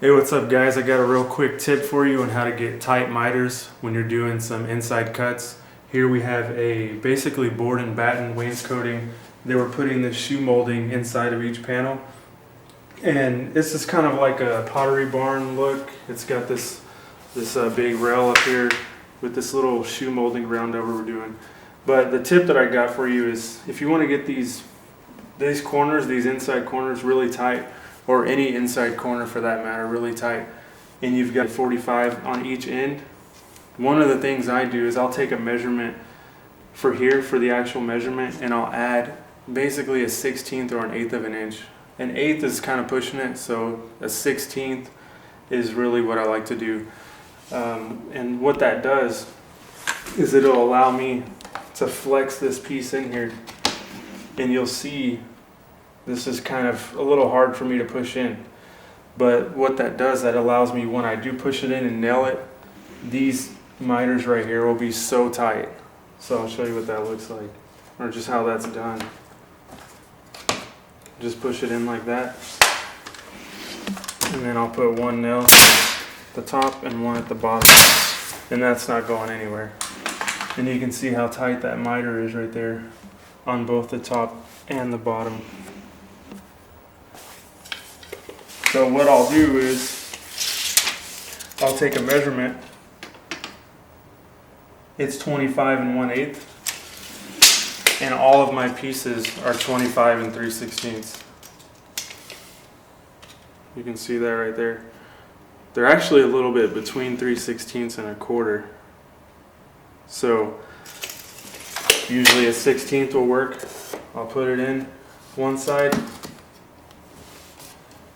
Hey, what's up guys? I got a real quick tip for you on how to get tight miters when you're doing some inside cuts. Here we have a basically board and batten wainscoting. They were putting this shoe molding inside of each panel. And this is kind of like a Pottery Barn look. It's got this big rail up here with this little shoe molding round over we're doing. But the tip that I got for you is if you want to get these corners, these inside corners really tight, or any inside corner for that matter, really tight, and you've got 45 on each end, one of the things I do is I'll take a measurement for here, for the actual measurement, and I'll add basically a 1/16 or an 1/8 of an inch. An 1/8 is kind of pushing it, so a 1/16 is really what I like to do. And what that does is it'll allow me to flex this piece in here, and you'll see this is kind of a little hard for me to push in, but what that does, that allows me, when I do push it in and nail it, these miters right here will be so tight. So I'll show you what that looks like, or just how that's done. Just push it in like that, and then I'll put one nail at the top and one at the bottom, and that's not going anywhere. And you can see how tight that miter is right there on both the top and the bottom. So what I'll do is I'll take a measurement. It's 25 and 1/8, and all of my pieces are 25 and 3/16. You can see that right there. They're actually a little bit between 3/16 and 1/4. So usually a 1/16 will work. I'll put it in one side,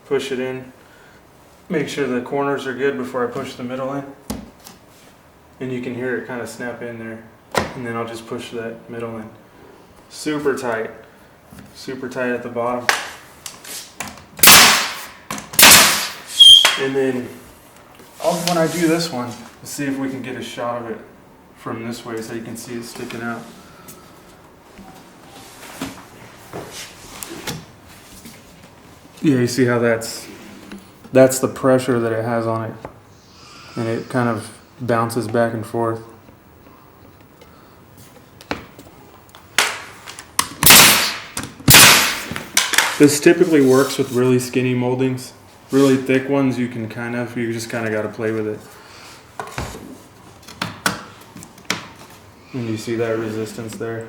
push it in, make sure the corners are good before I push the middle in, and you can hear it kind of snap in there, and then I'll just push that middle in. Super tight at the bottom. And then when I do this one, let's see if we can get a shot of it from this way so you can see it sticking out. Yeah, you see how that's the pressure that it has on it, and it kind of bounces back and forth. This typically works with really skinny moldings. Really thick ones, you just kind of got to play with it. And you see that resistance there.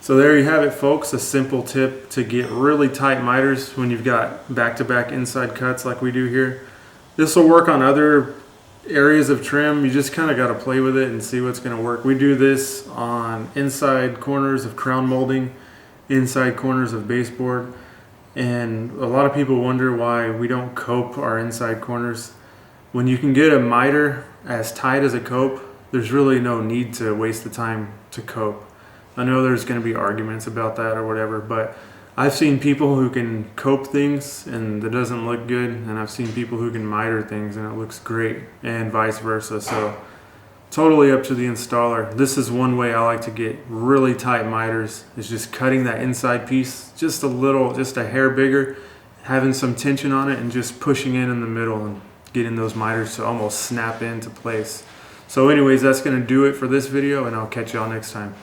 So there you have it, folks, a simple tip to get really tight miters when you've got back-to-back inside cuts like we do here. This will work on other areas of trim. You just kind of got to play with it and see what's going to work. We do this on inside corners of crown molding, inside corners of baseboard, and a lot of people wonder why we don't cope our inside corners. When you can get a miter as tight as a cope, there's really no need to waste the time to cope. I know there's going to be arguments about that or whatever, but I've seen people who can cope things and it doesn't look good, and I've seen people who can miter things and it looks great, and vice versa. So totally up to the installer. This is one way I like to get really tight miters, is just cutting that inside piece just a hair bigger, having some tension on it, and just pushing in the middle and getting those miters to almost snap into place. So anyways, that's going to do it for this video, and I'll catch y'all next time.